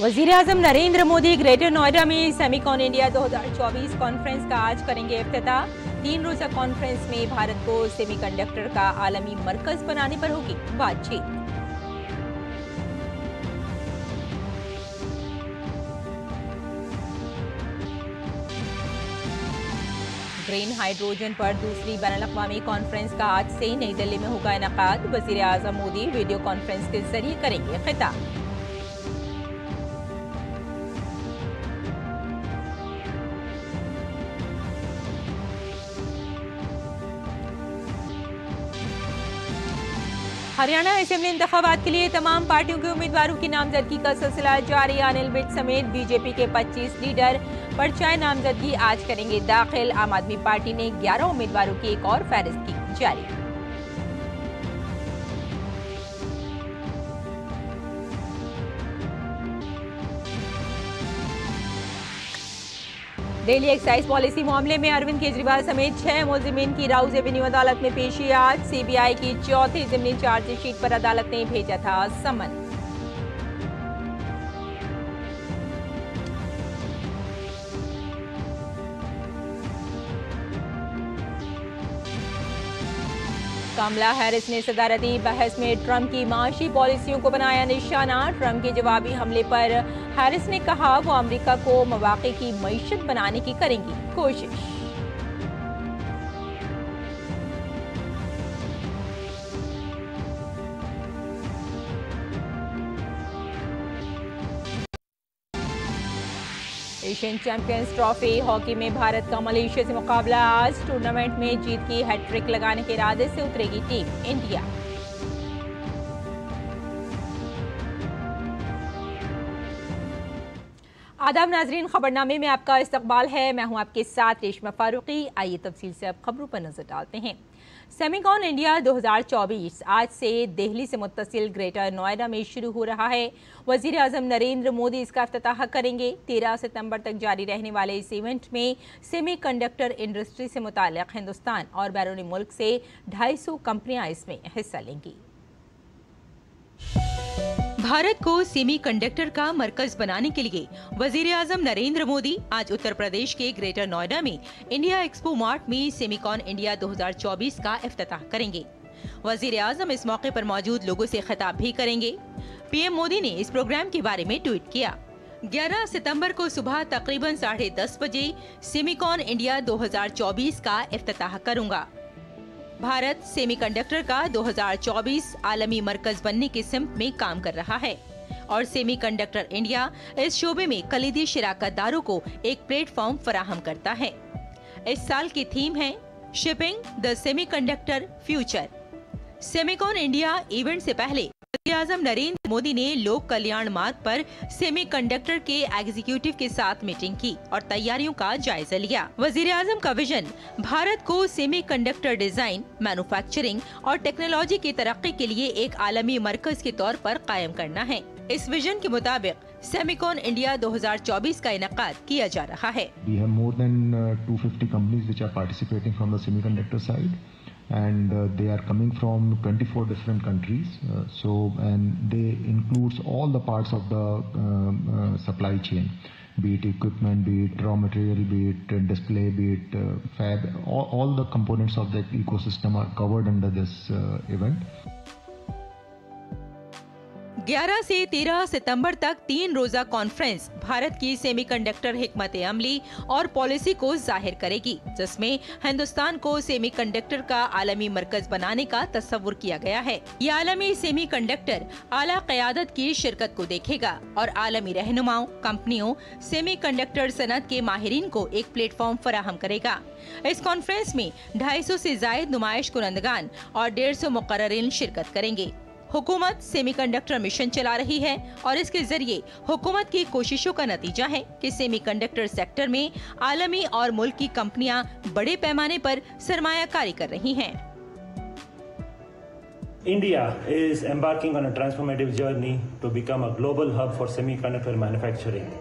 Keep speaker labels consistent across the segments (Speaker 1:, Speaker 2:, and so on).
Speaker 1: वज़ीर-ए-आज़म नरेंद्र मोदी ग्रेटर नोएडा में Semicon India 2024 conference का आज करेंगे इफ्तिताह। 3 रोज़ा कॉन्फ्रेंस में भारत को सेमीकंडक्टर का आलमी मरकज बनाने पर होगी बातचीत। ग्रीन हाइड्रोजन पर दूसरी बैनुल-अक़वामी कॉन्फ्रेंस का आज से नई दिल्ली में होगा इनेकाद। वज़ीर-ए-आज़म मोदी वीडियो कॉन्फ्रेंस के जरिए करेंगे खिताब। हरियाणा असेंबली इंतखाबात के लिए तमाम पार्टियों के उम्मीदवारों की नामजदगी का सिलसिला जारी। अनिल विज समेत बीजेपी के 25 लीडर पर्चाए नामजदगी आज करेंगे दाखिल। आम आदमी पार्टी ने 11 उम्मीदवारों की एक और फहरिस्त की जारी। दिल्ली एक्साइज पॉलिसी मामले में अरविंद केजरीवाल समेत 6 मुलजिमीन की राउज एवेन्यू अदालत में पेशी। आज सीबीआई की चौथी ज़िमनी चार्जशीट पर अदालत ने भेजा था समन। कमला हैरिस ने सदारती बहस में ट्रंप की माशी पॉलिसियों को बनाया निशाना। ट्रंप के जवाबी हमले पर हैरिस ने कहा वो अमेरिका को मवाक़े की मईशत बनाने की करेंगी कोशिश। एशियन चैंपियंस ट्रॉफी हॉकी में भारत का मलेशिया से मुकाबला आज। टूर्नामेंट में जीत की हैट्रिक लगाने के इरादे से उतरेगी टीम इंडिया। आदाब नाजरीन, खबरनामे में आपका इस्तकबाल है। मैं हूं आपके साथ रेशमा फारूकी। आइए तफसील से अब खबरों पर नजर डालते हैं। सेमिकॉन इंडिया 2024 आज से दिल्ली से मुत्तसिल ग्रेटर नोएडा में शुरू हो रहा है। वज़ीर-ए-आज़म नरेंद्र मोदी इसका इफ्तिताह करेंगे। 13 सितंबर तक जारी रहने वाले इस इवेंट में सेमीकंडक्टर इंडस्ट्री से मुताल्लिक़ हिंदुस्तान और बैरून मुल्क से 250 कंपनियां इसमें हिस्सा लेंगी। भारत को सेमीकंडक्टर का मरकज बनाने के लिए वज़ीर-ए-आज़म नरेंद्र मोदी आज उत्तर प्रदेश के ग्रेटर नोएडा में इंडिया एक्सपो मार्ट में सेमिकॉन इंडिया 2024 का इफ्तिताह करेंगे। वज़ीर-ए-आज़म इस मौके पर मौजूद लोगों से खिताब भी करेंगे। पीएम मोदी ने इस प्रोग्राम के बारे में ट्वीट किया। 11 सितंबर को सुबह तकरीबन 10:30 बजे सेमिकॉन इंडिया 2024 का इफ्तिताह करूंगा। भारत सेमीकंडक्टर का 2024 आलमी मरकज बनने की सिमत में काम कर रहा है और सेमीकंडक्टर इंडिया इस शोबे में कलीदी शिराकतदारों को एक प्लेटफॉर्म फराहम करता है। इस साल की थीम है shipping the semiconductor future. Semicon India event से पहले वज़ीर-ए-आज़म नरेंद्र मोदी ने लोक कल्याण मार्ग पर सेमीकंडक्टर के एग्जीक्यूटिव के साथ मीटिंग की और तैयारियों का जायजा लिया। वज़ीर-ए-आज़म का विजन भारत को सेमीकंडक्टर डिजाइन, मैन्युफैक्चरिंग और टेक्नोलॉजी की तरक्की के लिए एक आलमी मरकज के तौर पर कायम करना है। इस विजन के मुताबिक सेमिकॉन इंडिया 2024 का इनेकाद किया जा रहा है।
Speaker 2: We have more than 250 companies which are participating from the semiconductor side. And they are coming from 24 different countries. And they includes all the parts of the supply chain, be it equipment, be it raw material, be it display, be it fab. All the components of the ecosystem are covered under this event.
Speaker 1: 11 से 13 सितंबर तक 3 रोजा conference Bharat की semiconductor हिकमत अमली और policy को जाहिर करेगी, जिसमें हिंदुस्तान को सेमीकंडक्टर का आलमी मरकज बनाने का तस्वुर किया गया है। ये आलमी सेमीकंडक्टर आला क़यादत की शिरकत को देखेगा और आलमी रहनुमाओं, कंपनियों, सेमीकंडक्टर सनत के माहिरीन को एक प्लेटफॉर्म फराहम करेगा। इस कॉन्फ्रेंस में 250 से जायद नुमाइश कुनंदगान और 150 मुकर्ररीन शिरकत करेंगे। हुकूमत सेमीकंडक्टर मिशन चला रही है और इसके जरिए हुकूमत की कोशिशों का नतीजा है कि सेमीकंडक्टर सेक्टर में आलमी और मुल्क की कंपनियां बड़े पैमाने पर सरमायाकारी कर रही हैं।
Speaker 3: India is embarking on a transformative journey to become a global hub for semiconductor manufacturing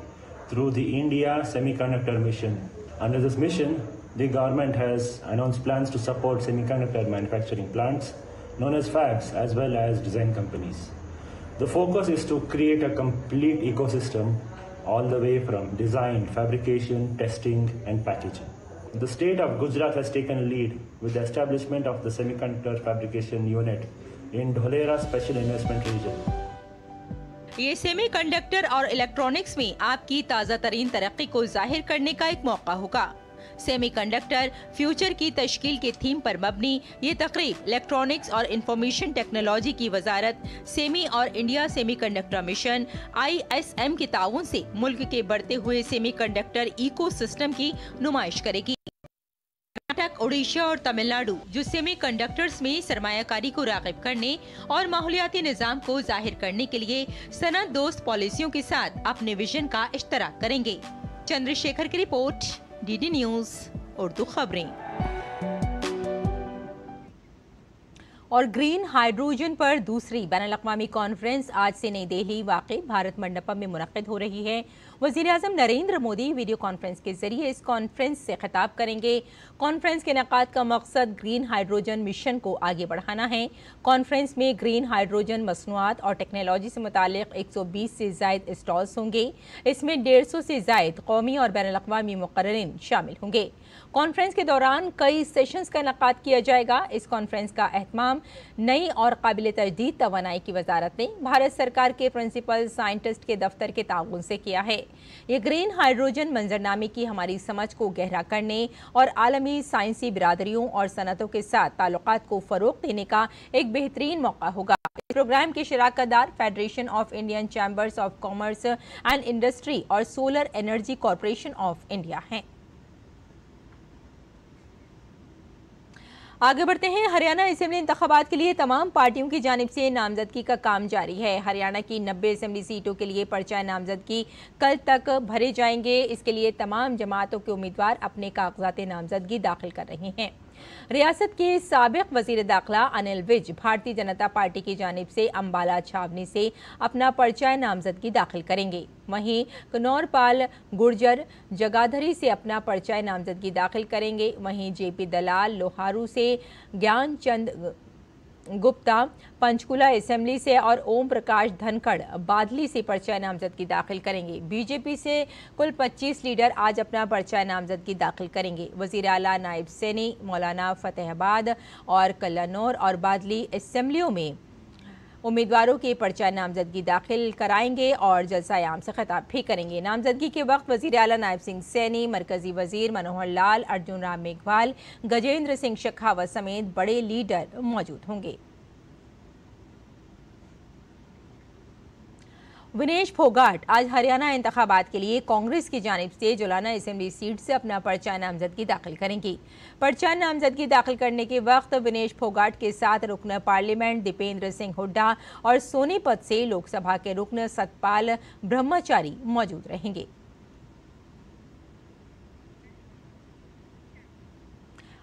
Speaker 3: through the India Semiconductor Mission. Under this mission, the government has announced plans to support semiconductor manufacturing plants known as fabs as well as design companies. The focus is to create a complete ecosystem all the way from design, fabrication, testing, and packaging. The state of Gujarat has taken lead with the establishment of the semiconductor fabrication unit in Dholera Special Investment Region.
Speaker 1: ये semiconductor और electronics में आपकी ताज़ा तरीन तरक्की को जाहिर करने का एक मौका होगा। सेमीकंडक्टर फ्यूचर की तश्कील के थीम पर मबनी ये तकरीब इलेक्ट्रॉनिक्स और इंफॉर्मेशन टेक्नोलॉजी की वजारत सेमी और इंडिया सेमीकंडक्टर मिशन ISM के ताउन से मुल्क के बढ़ते हुए सेमीकंडक्टर इकोसिस्टम की नुमाइश करेगी। कर्नाटक, ओडिशा और तमिलनाडु जो सेमीकंडक्टर्स में सरमायाकारी को राग़िब करने और माहौलियाती निज़ाम को जाहिर करने के लिए सनत दोस्त पॉलिसियों के साथ अपने विजन का इश्तराक करेंगे। चंद्रशेखर की रिपोर्ट, DD न्यूज़ उर्दू खबरें। और ग्रीन हाइड्रोजन पर दूसरी बैनुल-अक़वामी कॉन्फ्रेंस आज से नई दिल्ली वाक़े भारत मंडपम में मुनक़्क़िद हो रही है। वज़ीर-ए-आज़म नरेंद्र मोदी वीडियो कॉन्फ्रेंस के जरिए इस कॉन्फ्रेंस से खिताब करेंगे। कॉन्फ्रेंस के इनेकाद का मकसद ग्रीन हाइड्रोजन मिशन को आगे बढ़ाना है। कॉन्फ्रेंस में ग्रीन हाइड्रोजन मसनूआत और टेक्नोलॉजी से मुतालिक 120 से ज़ायद स्टॉल्स होंगे। इसमें 150 से ज़ायद कौमी और बैनुल-अक़वामी मुक़र्रिरीन शामिल होंगे। कॉन्फ्रेंस के दौरान कई सेशंस का इनेकाद किया जाएगा। इस कॉन्फ्रेंस का एहतमाम नई और काबिल तजदीद तवानाई की वजारत ने भारत सरकार के प्रिंसिपल साइंटिस्ट के दफ्तर के ताउन से किया है। ये ग्रीन हाइड्रोजन मंजरनामे की हमारी समझ को गहरा करने और आलमी साइंसी बिरादरियों और सनतों के साथ ताल्लुकात को फरोग देने का एक बेहतरीन मौका होगा। इस प्रोग्राम के शराकतदार federation of Indian chambers of commerce and industry और solar energy corporation of India हैं। आगे बढ़ते हैं। हरियाणा असेंबली इंतखाबात के लिए तमाम पार्टियों की जानिब से नामजदगी का काम जारी है। हरियाणा की 90 असेंबली सीटों के लिए पर्चा नामजदगी कल तक भरे जाएंगे। इसके लिए तमाम जमातों के उम्मीदवार अपने कागजात नामजदगी दाखिल कर रहे हैं। रियासत के साबिक वजीर दाखिला अनिल विज भारतीय जनता पार्टी की जानिब से अंबाला छावनी से अपना पर्चा नामजदगी दाखिल करेंगे। वहीं कनौरपाल गुर्जर जगाधरी से अपना पर्चा नामजदगी दाखिल करेंगे। वहीं JP दलाल लोहारू से ज्ञानचंद गुप्ता पंचकुला असेंबली से और ओम प्रकाश धनखड़ बादली से पर्चा नामजदगी दाखिल करेंगे। बीजेपी से कुल 25 लीडर आज अपना पर्चा नामजदगी दाखिल करेंगे। वजीर आला नायब सैनी मौलाना फतेहाबाद और कल्लानौर और बादली असेंबलियों में उम्मीदवारों के पर्चा नामजदगी दाखिल कराएंगे और जलसा-ए-आम से खिताब भी करेंगे। नामजदगी के वक्त वजीर आला नायब सिंह सैनी, मरकजी वजीर मनोहर लाल, अर्जुन राम मेघवाल, गजेंद्र सिंह शेखावत समेत बड़े लीडर मौजूद होंगे। विनेश फोगाट आज हरियाणा इंतखाबात के लिए कांग्रेस की जानिब से जुलाना असेंबली सीट से अपना पर्चा नामजदगी दाखिल करेंगी। पर्चा नामजदगी दाखिल करने के वक्त विनेश फोगाट के साथ रुकन पार्लियामेंट दीपेंद्र सिंह हुड्डा और सोनीपत से लोकसभा के रुकन सतपाल ब्रह्मचारी मौजूद रहेंगे।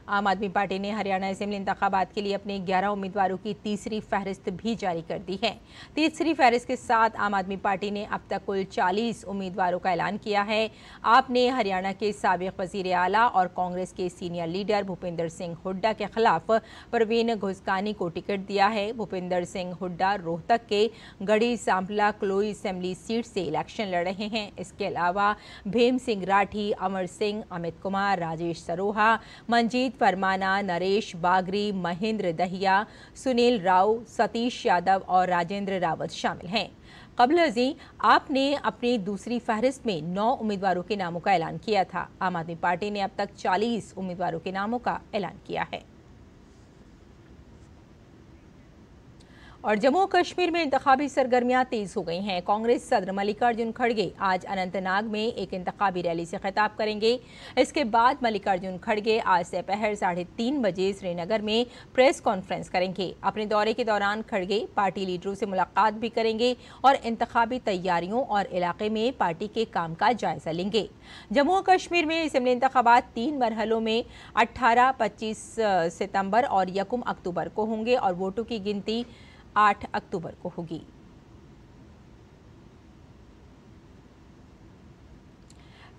Speaker 1: आम आदमी पार्टी ने हरियाणा असेंबली इंतखाबात के लिए अपने 11 उम्मीदवारों की तीसरी फहरिस्त भी जारी कर दी है। तीसरी फहरिस्त के साथ आम आदमी पार्टी ने अब तक कुल 40 उम्मीदवारों का ऐलान किया है। आपने हरियाणा के साबिक वजीर आला और कांग्रेस के सीनियर लीडर भूपेंद्र सिंह हुड्डा के खिलाफ परवीन घुसकानी को टिकट दिया है। भूपेंद्र सिंह हुड्डा रोहतक के Garhi Sampla Chloe assembly seat से इलेक्शन लड़ रहे हैं। इसके अलावा भीम सिंह राठी, अमर सिंह, अमित कुमार, राजेश सरोहा, मंजीत फरमाना, नरेश बागरी, महेंद्र दहिया, सुनील राव, सतीश यादव और राजेंद्र रावत शामिल हैं। कबल अज़ीं आपने अपनी दूसरी फहरिस्त में 9 उम्मीदवारों के नामों का ऐलान किया था। आम आदमी पार्टी ने अब तक 40 उम्मीदवारों के नामों का ऐलान किया है। और जम्मू और कश्मीर में इंतखाबी सरगर्मियां तेज हो गई हैं। कांग्रेस सदर मल्लिकार्जुन खड़गे आज अनंतनाग में एक इंतखाबी रैली से खिताब करेंगे। इसके बाद मल्लिकार्जुन खड़गे आज दोपहर 3:30 बजे श्रीनगर में प्रेस कॉन्फ्रेंस करेंगे। अपने दौरे के दौरान खड़गे पार्टी लीडरों से मुलाकात भी करेंगे और इंतखाबी तैयारियों और इलाके में पार्टी के काम का जायजा लेंगे। जम्मू और कश्मीर में असेंबली इंतखाबात 3 मरहलों में 18, 25 सितंबर और 1 अक्टूबर को होंगे और वोटों की गिनती 8 अक्टूबर को होगी।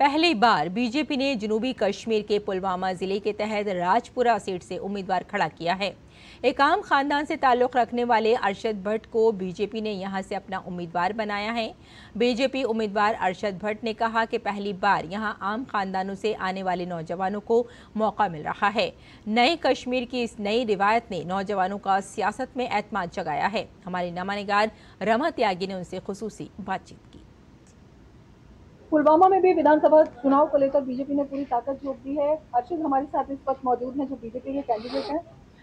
Speaker 1: पहली बार बीजेपी ने जनूबी कश्मीर के पुलवामा जिले के तहत राजपुरा सीट से उम्मीदवार खड़ा किया है। एक आम खानदान से ताल्लुक रखने वाले अरशद भट्ट को बीजेपी ने यहां से अपना उम्मीदवार बनाया है। बीजेपी उम्मीदवार अरशद भट्ट ने कहा कि पहली बार यहां आम खानदानों से आने वाले नौजवानों को मौका मिल रहा है। नए कश्मीर की इस नई रिवायत ने नौजवानों का सियासत में एतमाद जगाया है। हमारी नमा-निगार रमा त्यागी ने उनसे खुसूसी बातचीत की।
Speaker 4: पुलवामा में भी विधानसभा चुनाव को लेकर बीजेपी ने पूरी ताकत झोंक दी है। अर्शद हमारे साथ इस वक्त मौजूद हैं जो बीजेपी के कैंडिडेट हैं।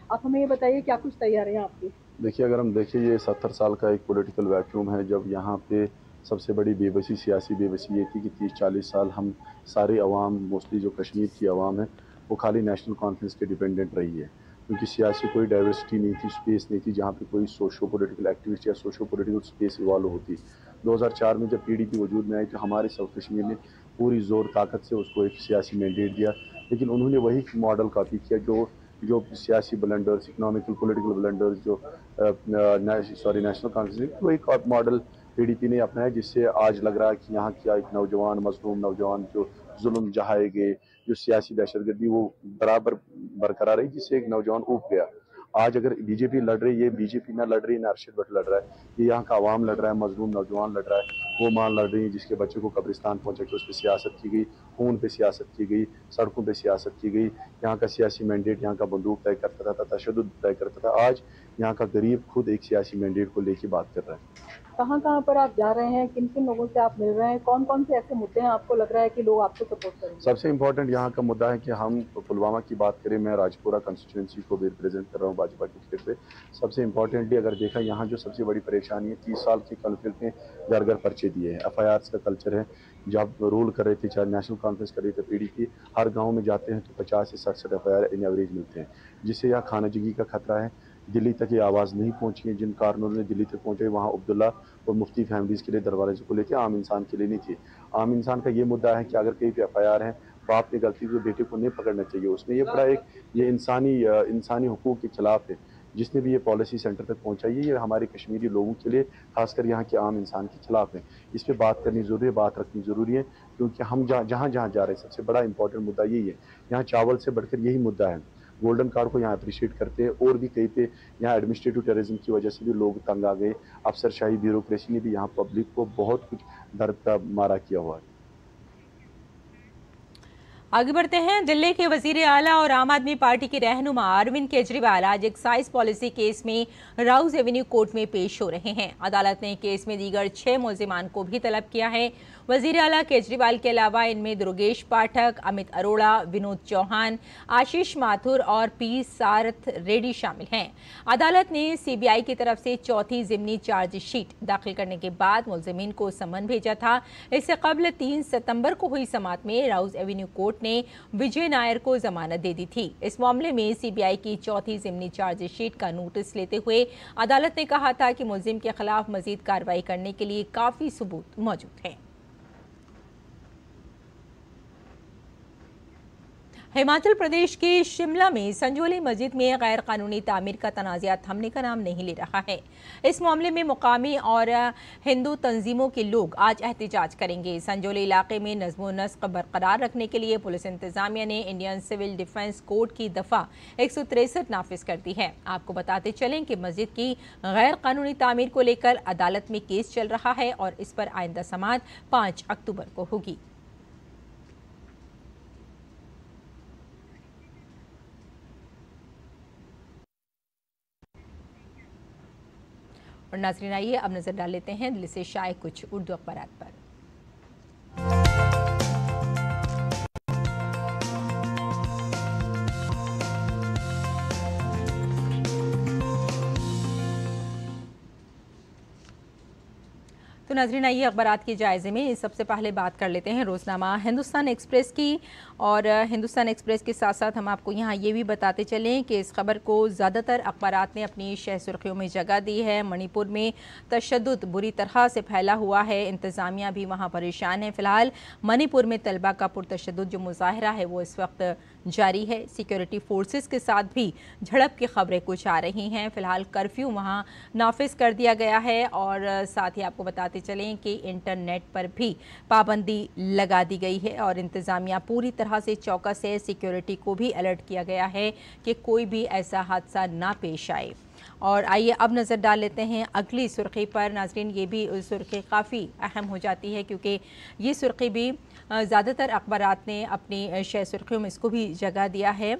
Speaker 4: आप हमें ये बताइए क्या कुछ तैयारियां आपकी?
Speaker 5: देखिए, अगर हम देखें ये 70 साल का एक पॉलिटिकल वैक्यूम है जब यहाँ पे सबसे बड़ी बेबसी, सियासी बेबसी ये थी कि 30-40 साल हम सारे अवाम, मोस्टली जो कश्मीर की अवाम है, वो खाली नेशनल कॉन्फ्रेंस के डिपेंडेंट रही है, क्योंकि सियासी कोई डाइवर्सिटी नहीं थी, स्पेस नहीं थी जहाँ पे कोई सोशो पॉलिटिकल एक्टिविस्ट या सोशो पॉलिटिकल स्पेस इवॉल्व होती। 2004 में जब पीडीपी वजूद में आई तो हमारे साउथ कश्मीर ने पूरी जोर ताकत से उसको एक सियासी मैंडेट दिया, लेकिन उन्होंने वही मॉडल कॉपी किया जो सियासी ब्लंडर्स, इकोनॉमिकल पॉलिटिकल ब्लंडर्स जो नेशनल कॉन्फ्रेंस, वही मॉडल पीडीपी ने अपनाया, जिससे आज लग रहा है कि यहाँ क्या एक नौजवान, मजलूम नौजवान जो जुल्म जहाए गए, जो सियासी दहशतगर्दी वो बराबर बरकरार रही, जिससे एक नौजवान ऊब गया। आज अगर बीजेपी लड़ रही है, बीजेपी ना लड़ रही है, ना अरशद भट्ट लड़ रहा है, ये यहाँ का आवाम लड़ रहा है, मजलूम नौजवान लड़ रहा है, वो मां लड़ रही है जिसके बच्चे को कब्रिस्तान पहुंचा के उस पर सियासत की गई, खून पे सियासत की गई, सड़कों पे सियासत की गई। यहाँ का सियासी मैंडेट यहाँ का बंदूक तय करता था, तशद्दुद तय करता था। आज यहाँ का गरीब खुद एक सियासी मैंडेट को लेके बात कर रहा है।
Speaker 4: कहाँ कहाँ पर आप जा रहे हैं, किन किन लोगों से आप मिल रहे हैं, कौन कौन से ऐसे मुद्दे हैं आपको लग रहा है कि लोग आपको सपोर्ट करेंगे?
Speaker 5: सबसे इम्पोर्टेंट यहाँ का मुद्दा है कि हम पुलवामा की बात करें, मैं राजपुरा कंस्टिट्यूंसी को भी रिप्रेजेंट कर रहा हूँ भाजपा की टिकट पे। सबसे इम्पोर्टेंटली अगर देखा, यहाँ जो सबसे बड़ी परेशानी है, 30 साल के कॉन्फ्लिक्ट में घर घर पर्चे दिए हैं, FIRs का कल्चर है। जब रूल कर रहे थे, चाहे नेशनल कॉन्फ्रेंस कर रही थी पीडीपी, हर गाँव में जाते हैं तो 50 से 67 FIR इन एवरेज मिलते हैं, जिससे यहाँ खानाजगी का खतरा है। दिल्ली तक ये आवाज़ नहीं पहुंची है, जिन कारणों ने दिल्ली तक पहुंचे वहाँ अब्दुल्ला और मुफ्ती फैमिलीज़ के लिए, दरबार को लेकर, आम इंसान के लिए नहीं थी। आम इंसान का ये मुद्दा है कि अगर कहीं पे FIR है, बाप ने गलती से बेटे को नहीं पकड़ना चाहिए। उसमें ये बड़ा ये इंसानी हुकूक के खिलाफ है। जिसने भी ये पॉलिसी सेंटर तक पहुँचाई है, ये हमारे कश्मीरी लोगों के लिए, खासकर यहाँ के आम इंसान के खिलाफ है। इस पर बात करनी ज़रूरी है, बात रखनी ज़रूरी है, क्योंकि हम जहाँ जा रहे हैं, सबसे बड़ा इंपॉर्टेंट मुद्दा यही है। यहाँ चावल से बढ़कर यही मुद्दा है। गोल्डन कार्ड को यहाँ अप्रिशिएट करते हैं, और भी कहीं पे यहाँ एडमिनिस्ट्रेटिव टेररिज्म की वजह से भी लोग तंग आ गए। अफसरशाही, ब्यूरोक्रेसी ने भी यहाँ पब्लिक को बहुत कुछ दर्द का मारा किया हुआ है।
Speaker 1: आगे बढ़ते हैं। दिल्ली के वजीर आला और आम आदमी पार्टी के रहनुमा अरविंद केजरीवाल आज एक्साइज पॉलिसी केस में राउज एवेन्यू कोर्ट में पेश हो रहे हैं। अदालत ने केस में दीगर 6 मुल्जिमान को भी तलब किया है। वजीर आला केजरीवाल के अलावा इनमें दुर्गेश पाठक, अमित अरोड़ा, विनोद चौहान, आशीष माथुर और पी सारथ रेड्डी शामिल हैं। अदालत ने CBI की तरफ से चौथी जिमनी चार्जशीट दाखिल करने के बाद मुल्जिमीन को समन भेजा था। इससे कबल 3 सितंबर को हुई समाअत में राउज एवेन्यू कोर्ट ने विजय नायर को जमानत दे दी थी। इस मामले में CBI की चौथी जिमनी चार्जशीट का नोटिस लेते हुए अदालत ने कहा था कि मुल्जिम के खिलाफ मजीद कार्रवाई करने के लिए काफी सबूत मौजूद हैं। हिमाचल प्रदेश के शिमला में संजोली मस्जिद में गैर कानूनी तामीर का तनाज़ा थमने का नाम नहीं ले रहा है। इस मामले में मुकामी और हिंदू तंजीमों के लोग आज एहतजाज करेंगे। संजोली इलाके में नज़्म व नस्क बरकरार रखने के लिए पुलिस इंतजामिया ने इंडियन सिविल डिफेंस कोड की दफ़ा 163 नाफिज कर दी है। आपको बताते चलें कि मस्जिद की गैर कानूनी तामीर को लेकर अदालत में केस चल रहा है और इस पर आइंदा समाअत 5 अक्टूबर को होगी। और नाज़रीन, आइए अब नजर डाल लेते हैं दिल्ली से शाये कुछ उर्दू अखबारात पर। तो नाज़रीन, आइए अखबारात के जायज़े में सबसे पहले बात कर लेते हैं रोज़नामा हिंदुस्तान एक्सप्रेस की। और हिंदुस्तान एक्सप्रेस के साथ साथ हम आपको यहाँ ये भी बताते चलें कि इस खबर को ज़्यादातर अखबारात ने अपनी शह सुर्खियों में जगह दी है। मणिपुर में तशद्दुद बुरी तरह से फैला हुआ है, इंतज़ामिया भी वहाँ परेशान है। फ़िलहाल मणिपुर में तलबा का पुरतशद्दुद जो मुजाहरा है वो इस वक्त जारी है। सिक्योरिटी फोर्सेस के साथ भी झड़प की खबरें कुछ आ रही हैं। फ़िलहाल कर्फ्यू वहाँ नाफिज कर दिया गया है। और साथ ही आपको बताते बताते चलें कि इंटरनेट पर भी पाबंदी लगा दी गई है और इंतज़ामिया पूरी तरह से चौकस है। सिक्योरिटी को भी अलर्ट किया गया है कि कोई भी ऐसा हादसा ना पेश आए। और आइए अब नज़र डाल लेते हैं अगली सुर्खी पर। नाज़रीन, ये भी सुर्खी काफ़ी अहम हो जाती है क्योंकि ये सुर्खी भी ज़्यादातर अखबारात ने अपनी शह सुर्खियों में इसको भी जगह दिया है।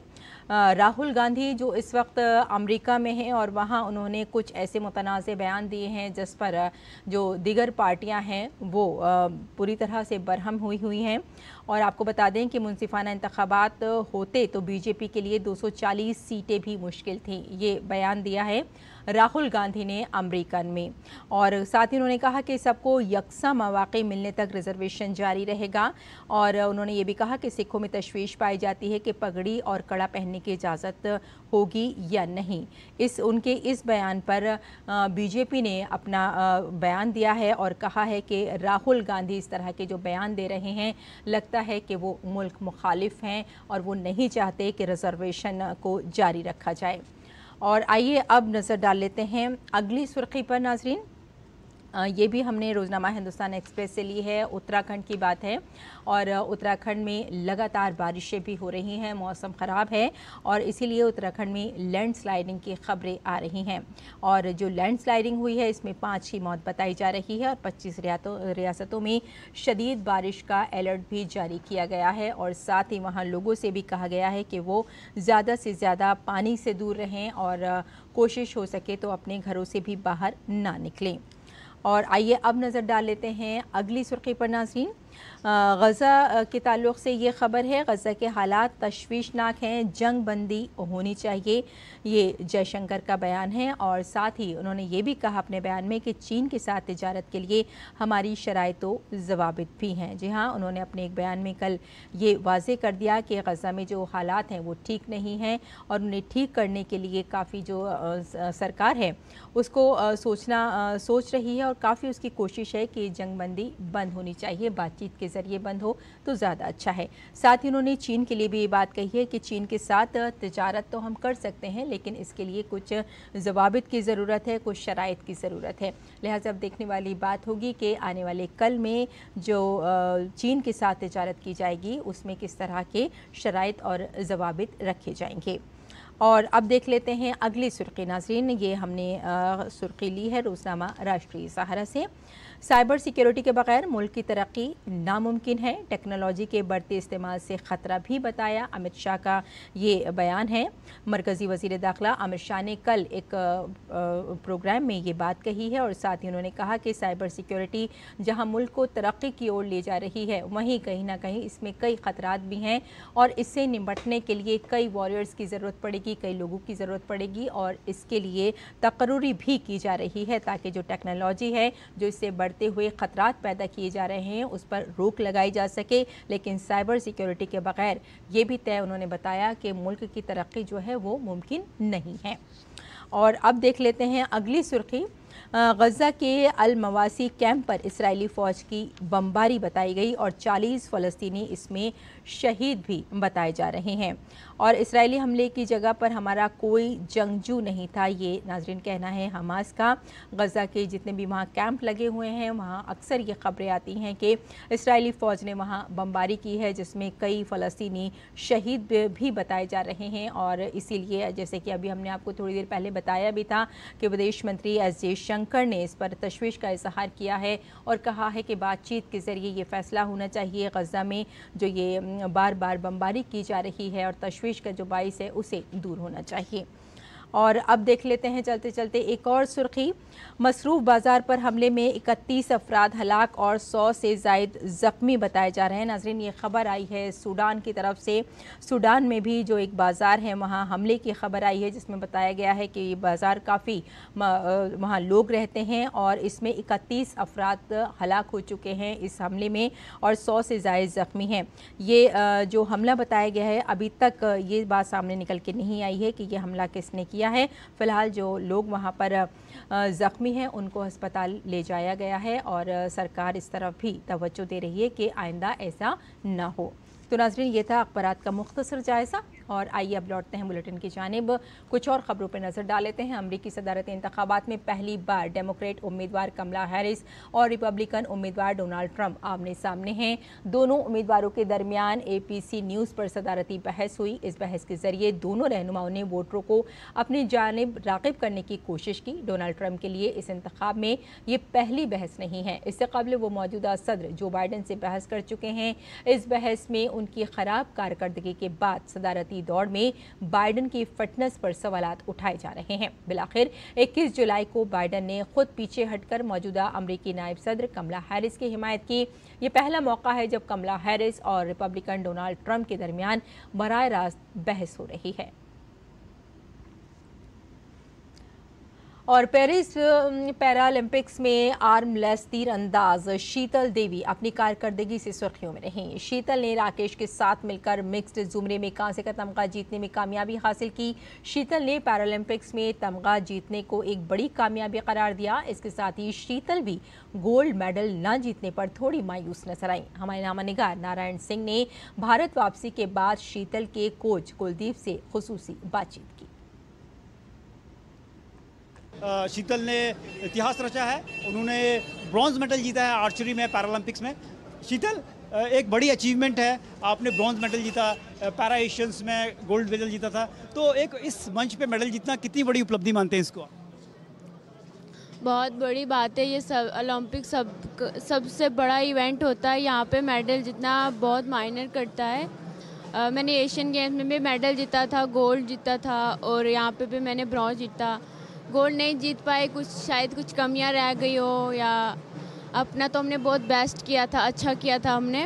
Speaker 1: राहुल गांधी जो इस वक्त अमेरिका में हैं और वहाँ उन्होंने कुछ ऐसे मुतनाज़ बयान दिए हैं जिस पर जो दीगर पार्टियां हैं वो पूरी तरह से बरहम हुई हैं। और आपको बता दें कि मुंसिफाना इंतखाबात होते तो बीजेपी के लिए 240 सीटें भी मुश्किल थीं। ये बयान दिया है राहुल गांधी ने अमेरिकन में। और साथ ही उन्होंने कहा कि सबको यकसा मौक़े मिलने तक रिजर्वेशन जारी रहेगा। और उन्होंने ये भी कहा कि सिखों में तशवीश पाई जाती है कि पगड़ी और कड़ा पहनने की इजाज़त होगी या नहीं। उनके इस बयान पर बीजेपी ने अपना बयान दिया है और कहा है कि राहुल गांधी इस तरह के जो बयान दे रहे हैं लगता है कि वो मुल्क मुखालिफ हैं और वो नहीं चाहते कि रिजर्वेशन को जारी रखा जाए। और आइए अब नज़र डाल लेते हैं अगली सुर्खी पर। नाजरीन, ये भी हमने रोज़नामा हिंदुस्तान एक्सप्रेस से ली है। उत्तराखंड की बात है और उत्तराखंड में लगातार बारिशें भी हो रही हैं, मौसम ख़राब है और इसीलिए उत्तराखंड में लैंडस्लाइडिंग की खबरें आ रही हैं। और जो लैंडस्लाइडिंग हुई है इसमें 5 की मौत बताई जा रही है और 25 रियासतों में शदीद बारिश का अलर्ट भी जारी किया गया है। और साथ ही वहाँ लोगों से भी कहा गया है कि वो ज़्यादा से ज़्यादा पानी से दूर रहें और कोशिश हो सके तो अपने घरों से भी बाहर ना निकलें। और आइए अब नज़र डाल लेते हैं अगली सुर्खी पर। नाज़रीन, गज़ा के ताल्लुक़ से ये ख़बर है, गज़ा के हालात तशवीशनाक हैं, जंग बंदी होनी चाहिए, ये जयशंकर का बयान है। और साथ ही उन्होंने ये भी कहा अपने बयान में कि चीन के साथ तिजारत के लिए हमारी शराइत व ज़वाबित भी हैं। जी हाँ, उन्होंने अपने एक बयान में कल ये वाज़े कर दिया कि गज़ा में जो हालात हैं वो ठीक नहीं हैं और उन्हें ठीक करने के लिए काफ़ी जो सरकार है उसको सोच रही है और काफ़ी उसकी कोशिश है कि जंग बंदी बंद होनी चाहिए, बातचीत के ज़रिए बंद हो तो ज़्यादा अच्छा है। साथ ही उन्होंने चीन के लिए भी ये बात कही है कि चीन के साथ तिजारत तो हम कर सकते हैं लेकिन इसके लिए कुछ ज़वाबित की ज़रूरत है, कुछ शराइत की ज़रूरत है। लिहाजा अब देखने वाली बात होगी कि आने वाले कल में जो चीन के साथ तिजारत की जाएगी उसमें किस तरह के शराइत और ज़वाबित रखे जाएंगे। और अब देख लेते हैं अगली सुर्खी। नाज़रीन, ये हमने सुर्खी ली है रोज़नामा राष्ट्रीय सहारा से। साइबर सिक्योरिटी के बगैर मुल्क की तरक्की नामुमकिन है, टेक्नोलॉजी के बढ़ते इस्तेमाल से ख़तरा भी बताया। अमित शाह का ये बयान है। मरकज़ी वज़ीर दाखिला अमित शाह ने कल एक प्रोग्राम में ये बात कही है और साथ ही उन्होंने कहा कि साइबर सिक्योरिटी जहां मुल्क को तरक्की की ओर ले जा रही है वहीं कहीं ना कहीं इसमें कई ख़तरात भी हैं और इससे निपटने के लिए कई वॉरियर्स की ज़रूरत पड़ेगी, कई लोगों की ज़रूरत पड़ेगी और इसके लिए तकर्रुरी भी की जा रही है ताकि जो टेक्नोलॉजी है जो इससे बढ़ते हुए ख़तरात पैदा किए जा रहे हैं उस पर रोक लगाई जा सके। लेकिन साइबर सिक्योरिटी के बगैर ये भी तय उन्होंने बताया कि मुल्क की तरक्की जो है वो मुमकिन नहीं है। और अब देख लेते हैं अगली सुर्खी। गज़ा के अल मवासी कैंप पर इस्राएली फ़ौज की बमबारी बताई गई और 40 फ़लस्तीनी इसमें शहीद भी बताए जा रहे हैं। और इस्राएली हमले की जगह पर हमारा कोई जंगजू नहीं था, ये नाज़रीन कहना है हमास का। गज़ा के जितने भी वहाँ कैंप लगे हुए हैं वहाँ अक्सर ये ख़बरें आती हैं कि इस्राएली फ़ौज ने वहाँ बमबारी की है जिसमें कई फ़लस्तीनी शहीद भी बताए जा रहे हैं। और इसीलिए जैसे कि अभी हमने आपको थोड़ी देर पहले बताया भी था कि विदेश मंत्री एस जयशंकर ने इस पर तशवीश का इज़हार किया है और कहा है कि बातचीत के ज़रिए ये फ़ैसला होना चाहिए गज़ा में जो ये बार बार बमबारी की जा रही है और तशवीश का जो बाइस है उसे दूर होना चाहिए। और अब देख लेते हैं चलते चलते एक और सुर्खी। मसरूफ़ बाज़ार पर हमले में 31 अफराद हलाक और 100 से ज़ायद ज़ख्मी बताए जा रहे हैं। नाज़रीन, ये ख़बर आई है सूडान की तरफ से। सूडान में भी जो एक बाज़ार है वहाँ हमले की ख़बर आई है जिसमें बताया गया है कि ये बाज़ार काफ़ी वहाँ लोग रहते हैं और इसमें 31 अफराद हलाक हो चुके हैं इस हमले में और 100 से ज़ायद ज़ख्मी हैं। ये जो हमला बताया गया है अभी तक ये बात सामने निकल के नहीं आई है कि ये हमला किसने किया है। फ़िलहाल जो लोग वहाँ पर ज़ख्मी हैं उनको अस्पताल ले जाया गया है और सरकार इस तरफ भी तवज्जो दे रही है कि आइंदा ऐसा ना हो। तो नाज़रीन, ये था अखबारात का मुख्तसर जायज़ा। और आइए अब लौटते हैं बुलेटिन की जानिब। कुछ और खबरों पर नजर डाल लेते हैं। अमरीकी सदारती इंतखाबात में पहली बार डेमोक्रेट उम्मीदवार कमला हैरिस और रिपब्लिकन उम्मीदवार डोनाल्ड ट्रंप आमने सामने हैं। दोनों उम्मीदवारों के दरमियान APC न्यूज़ पर सदारती बहस हुई। इस बहस के जरिए दोनों रहनुमाओं ने वोटरों को अपनी जानिब राग़िब करने की कोशिश की। डोनाल्ड ट्रंप के लिए इस इंतखाब में ये पहली बहस नहीं है। इससे कबल वो मौजूदा सदर जो बाइडन से बहस कर चुके हैं। इस बहस में उनकी खराब कारकर्दगी के बाद सदारती दौड़ में बाइडन की फिटनेस पर सवालात उठाए जा रहे हैं। बिलाखिर 21 जुलाई को बाइडन ने खुद पीछे हटकर मौजूदा अमरीकी नायब सदर कमला हैरिस की हिमायत की। ये पहला मौका है जब कमला हैरिस और रिपब्लिकन डोनाल्ड ट्रंप के दरमियान बराह रास्त बहस हो रही है। और पेरिस पैरालंपिक्स में आर्मलेस तीरंदाज शीतल देवी अपनी कारकर्दगी से सुर्खियों में रहीं। शीतल ने राकेश के साथ मिलकर मिक्स्ड जुमरे में कांसे का तमगा जीतने में कामयाबी हासिल की। शीतल ने पैरालंपिक्स में तमगा जीतने को एक बड़ी कामयाबी करार दिया। इसके साथ ही शीतल भी गोल्ड मेडल न जीतने पर थोड़ी मायूस नजर आई। हमारे नामानिगार नारायण सिंह ने भारत वापसी के बाद शीतल के कोच कुलदीप से खुसूसी बातचीत की।
Speaker 6: शीतल ने इतिहास रचा है। उन्होंने ब्रॉन्ज मेडल जीता है आर्चरी में पैरालंपिक्स में। शीतल, एक बड़ी अचीवमेंट है, आपने ब्रॉन्ज मेडल जीता, पैरा एशियंस में गोल्ड मेडल जीता था, तो एक इस मंच पे मेडल जीतना कितनी बड़ी उपलब्धि मानते हैं इसको?
Speaker 7: बहुत बड़ी बात है। ये सब ओलंपिक सबसे बड़ा इवेंट होता है। यहाँ पे मेडल जीतना बहुत मायने करता है। मैंने एशियन गेम्स में भी मेडल जीता था, गोल्ड जीता था, और यहाँ पे भी मैंने ब्रॉन्ज जीता। गोल्ड नहीं जीत पाए, शायद कुछ कमियां रह गई हो, या अपना तो हमने बहुत बेस्ट किया था, अच्छा किया था हमने,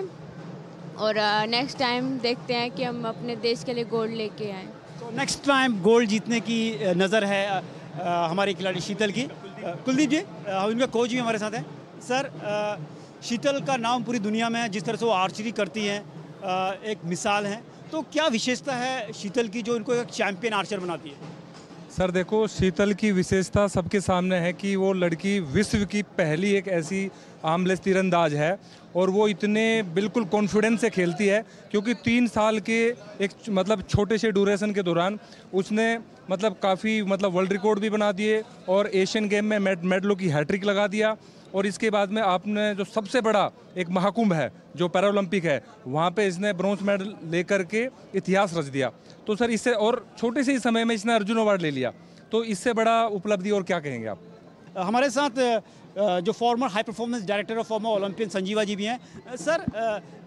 Speaker 7: और नेक्स्ट टाइम देखते हैं कि हम अपने देश के लिए गोल्ड लेके आएँ।
Speaker 6: तो नेक्स्ट टाइम गोल्ड जीतने की नज़र है हमारे खिलाड़ी शीतल की। कुलदीप जी, उनका कोच भी हमारे साथ हैं। सर, शीतल का नाम पूरी दुनिया में है, जिस तरह से वो आर्चरी करती हैं एक मिसाल है, तो क्या विशेषता है शीतल की जो इनको एक चैंपियन आर्चर बनाती है?
Speaker 8: सर देखो, शीतल की विशेषता सबके सामने है कि वो लड़की विश्व की पहली एक ऐसी आर्मलेस तीरंदाज है, और वो इतने बिल्कुल कॉन्फिडेंस से खेलती है, क्योंकि 3 साल के एक मतलब छोटे से ड्यूरेशन के दौरान उसने मतलब काफ़ी मतलब वर्ल्ड रिकॉर्ड भी बना दिए, और एशियन गेम में मेडलों की हैट्रिक लगा दिया। और इसके बाद में आपने जो सबसे बड़ा एक महाकुंभ है जो पैरालंपिक है, वहाँ पे इसने ब्रॉन्ज मेडल लेकर के इतिहास रच दिया। तो सर इससे, और छोटे से ही समय में इसने अर्जुन अवार्ड ले लिया, तो इससे बड़ा उपलब्धि और क्या कहेंगे आप?
Speaker 6: हमारे साथ जो former high performance director of former Olympian Sanjeeva ji भी हैं। सर,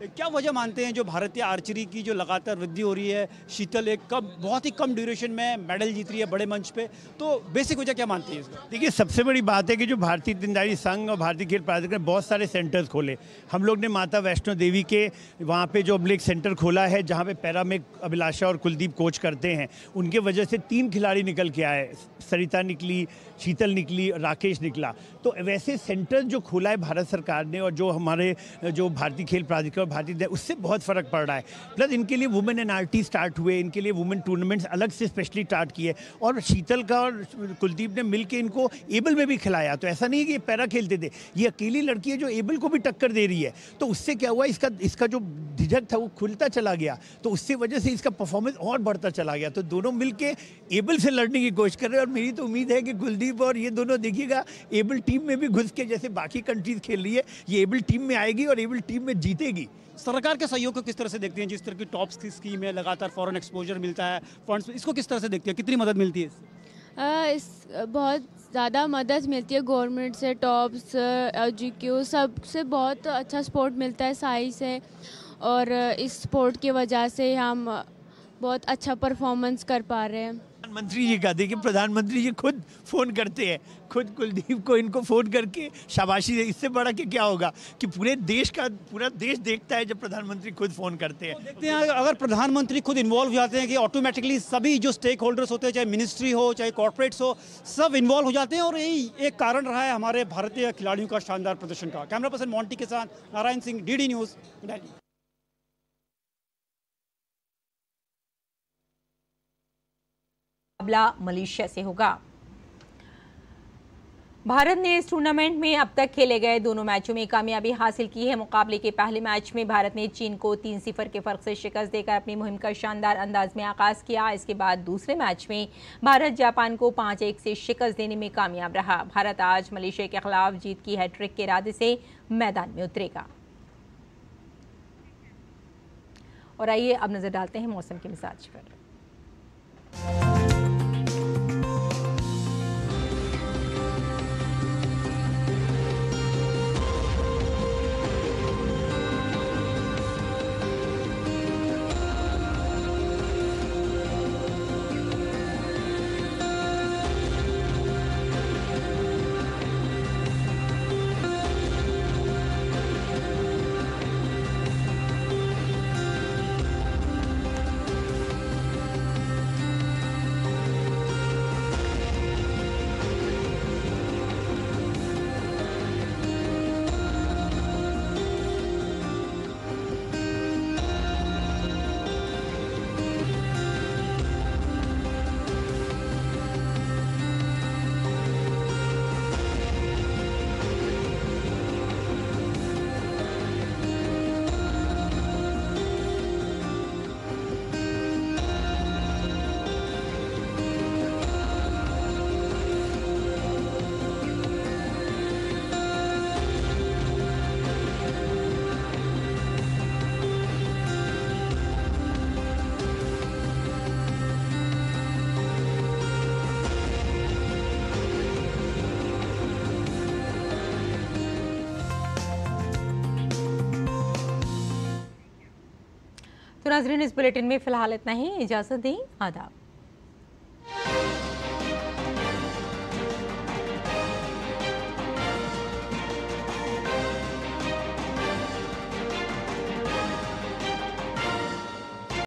Speaker 6: क्या वजह मानते हैं जो भारतीय आर्चरी की जो लगातार वृद्धि हो रही है, शीतल एक बहुत ही कम ड्यूरेशन में मेडल जीत रही है बड़े मंच पे, तो बेसिक वजह क्या मानती है इसका?
Speaker 9: देखिए, सबसे बड़ी बात है कि जो भारतीय तीरंदाजी संघ और भारतीय खेल प्राधिकरण ने बहुत सारे सेंटर्स खोले। हम लोग ने माता वैष्णो देवी के वहाँ पे जो एक सेंटर खोला है, जहाँ पे पैरा में अभिलाषा और कुलदीप कोच करते हैं। उनके वजह से 3 खिलाड़ी निकल के आए, सरिता निकली, शीतल निकली, राकेश निकला। तो वैसे सेंटर जो खोला है भारत सरकार ने, और जो हमारे जो भारतीय खेल प्राधिकरण भारतीय, उससे बहुत फ़र्क पड़ रहा है। प्लस इनके लिए वुमेन एनआरटी स्टार्ट हुए, इनके लिए वुमेन टूर्नामेंट्स अलग से स्पेशली स्टार्ट किए, और शीतल का और कुलदीप ने मिलकर इनको एबल में भी खिलाया। तो ऐसा नहीं है कि ये पैरा खेलते थे, ये अकेली लड़की है जो एबल को भी टक्कर दे रही है। तो उससे क्या हुआ, इसका जो झिझक था वो खुलता चला गया, तो उससे वजह से इसका परफॉर्मेंस और बढ़ता चला गया। तो दोनों मिलके एबल से लड़ने की कोशिश कर रहे हैं, और मेरी तो उम्मीद है कि कुलदीप और ये दोनों देखिएगा एबल टीम में भी घुस के, जैसे बाकी कंट्रीज खेल रही है, ये एबल टीम में आएगी और एबल टीम में जीतेगी।
Speaker 6: सरकार के सहयोग को किस तरह से देखती हैं? जिस तरह की टॉप स्कीम है, लगातार फॉरेन एक्सपोजर मिलता है, फंड्स, इसको किस तरह से देखती है? कितनी मदद मिलती है?
Speaker 7: बहुत ज़्यादा मदद मिलती है गवर्नमेंट से, टॉप्स, GQ, सबसे बहुत अच्छा सपोर्ट मिलता है साई से, और इस सपोर्ट की वजह से हम बहुत अच्छा परफॉर्मेंस कर पा रहे हैं।
Speaker 9: प्रधानमंत्री जी का देखिए, प्रधानमंत्री जी खुद फ़ोन करते हैं, खुद कुलदीप को इनको फ़ोन करके शाबाशी दे। इससे बड़ा कि क्या होगा कि पूरा देश देखता है जब प्रधानमंत्री खुद फ़ोन करते हैं।
Speaker 6: तो देखते हैं, अगर प्रधानमंत्री खुद इन्वॉल्व हो जाते हैं कि ऑटोमेटिकली सभी जो स्टेक होल्डर्स होते हैं, चाहे मिनिस्ट्री हो चाहे कॉर्पोरेट्स हो, सब इन्वॉल्व हो जाते हैं, और यही एक कारण रहा है हमारे भारतीय खिलाड़ियों का शानदार प्रदर्शन का। कैमरा पर्सन मोंटी के साथ नारायण सिंह, DD न्यूज़, दिल्ली।
Speaker 1: मुकाबला मलेशिया से होगा। भारत ने इस टूर्नामेंट में अब तक खेले गए दोनों मैचों में कामयाबी हासिल की है। मुकाबले के पहले मैच में भारत ने चीन को 3-0 के फर्क से शिकस्त देकर अपनी मुहिम का शानदार अंदाज में आगाज किया। इसके बाद दूसरे मैच में भारत जापान को 5-1 से शिकस्त देने में कामयाब रहा। भारत आज मलेशिया के खिलाफ जीत की हैट्रिक के इरादे से मैदान में उतरेगा। और आइए अब नजर डालते हैं मौसम के मिजाज पर। तो नाज़रीन, इस बुलेटिन में फिलहाल इतना ही। इजाज़त दें, आदाब।